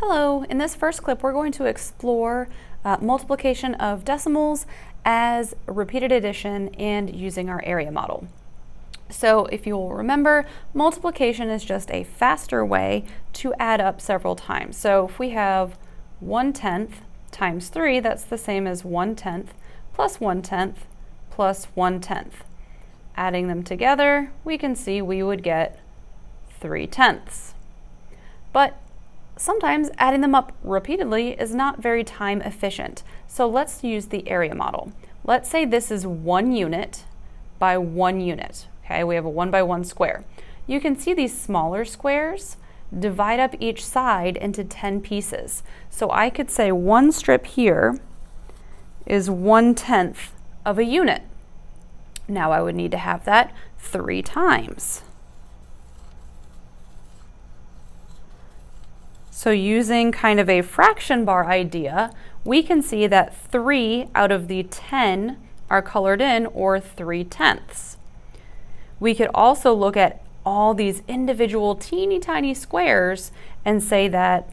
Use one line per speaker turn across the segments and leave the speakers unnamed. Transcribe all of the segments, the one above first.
Hello, in this first clip we're going to explore multiplication of decimals as repeated addition and using our area model. So if you'll remember, multiplication is just a faster way to add up several times. So if we have 1/10 times 3, that's the same as 1/10 plus 1/10 plus 1/10. Adding them together, we can see we would get 3/10. But sometimes adding them up repeatedly is not very time efficient. So let's use the area model. Let's say this is 1 unit by 1 unit. Okay, we have a 1 by 1 square. You can see these smaller squares divide up each side into 10 pieces. So I could say one strip here is 1/10 of a unit. Now I would need to have that 3 times. So using kind of a fraction bar idea, we can see that 3 out of the 10 are colored in, or 3/10. We could also look at all these individual teeny tiny squares and say that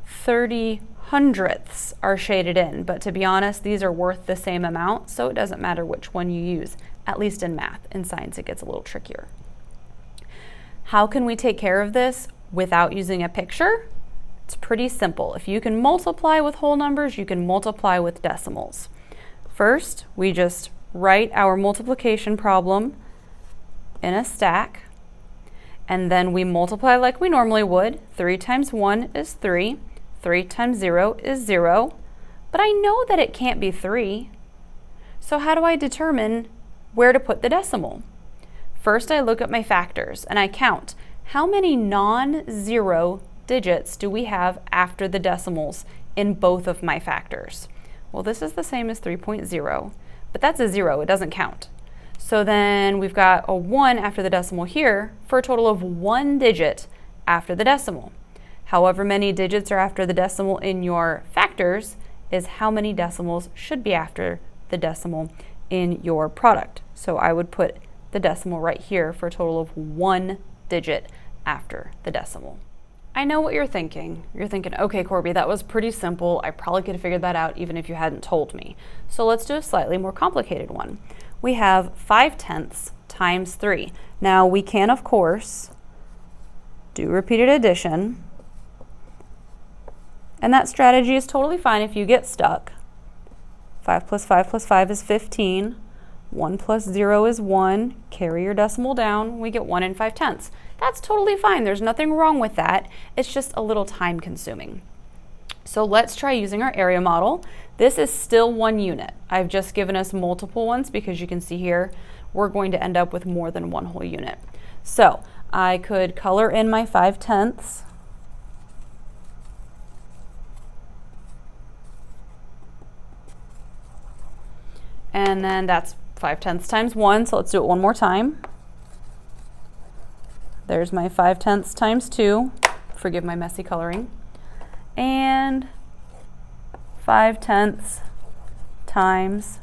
30/100ths are shaded in, but to be honest, these are worth the same amount, so it doesn't matter which one you use, at least in math. In science, it gets a little trickier. How can we take care of this without using a picture? It's pretty simple. If you can multiply with whole numbers, you can multiply with decimals. First, we just write our multiplication problem in a stack, and then we multiply like we normally would. 3 times 1 is 3, 3 times 0 is 0, but I know that it can't be 3. So how do I determine where to put the decimal? First, I look at my factors and I count how many non-zero digits do we have after the decimals in both of my factors. Well, this is the same as 3.0, but that's a 0, it doesn't count. So then we've got a 1 after the decimal here for a total of 1 digit after the decimal. However many digits are after the decimal in your factors is how many decimals should be after the decimal in your product. So I would put the decimal right here for a total of 1 digit after the decimal. I know what you're thinking. You're thinking, okay, Corby, that was pretty simple. I probably could have figured that out even if you hadn't told me. So let's do a slightly more complicated one. We have 5/10 times 3. Now we can, of course, do repeated addition. And that strategy is totally fine if you get stuck. 5 plus 5 plus 5 is 15. 1 plus 0 is 1. Carry your decimal down. We get 1 and 5/10. That's totally fine. There's nothing wrong with that. It's just a little time consuming. So let's try using our area model. This is still 1 unit. I've just given us multiple ones because you can see here we're going to end up with more than 1 whole unit. So I could color in my 5/10. And then that's 5/10 times 1, so let's do it one more time. There's my 5/10 times 2. Forgive my messy coloring. And 5/10 times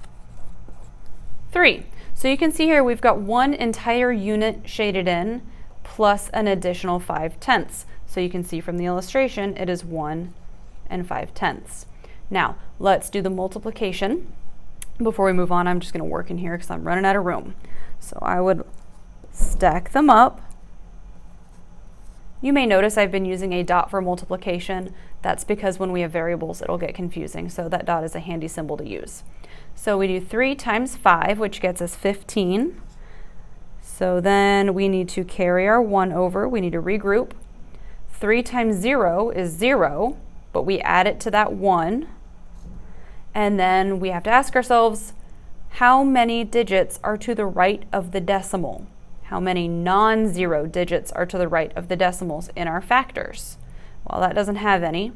3. So you can see here we've got 1 entire unit shaded in plus an additional 5/10. So you can see from the illustration it is 1 and 5/10. Now let's do the multiplication. Before we move on, I'm just going to work in here because I'm running out of room. So I would stack them up. You may notice I've been using a dot for multiplication. That's because when we have variables, it'll get confusing. So that dot is a handy symbol to use. So we do 3 times 5, which gets us 15. So then we need to carry our 1 over. We need to regroup. 3 times 0 is 0, but we add it to that 1. And then we have to ask ourselves, how many digits are to the right of the decimal? How many non-zero digits are to the right of the decimals in our factors? Well, that doesn't have any.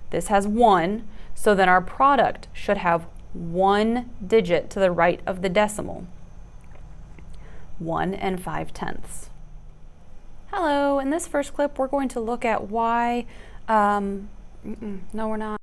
This has 1, so then our product should have 1 digit to the right of the decimal. 1 and 5/10. Hello, in this first clip we're going to look at why, no we're not.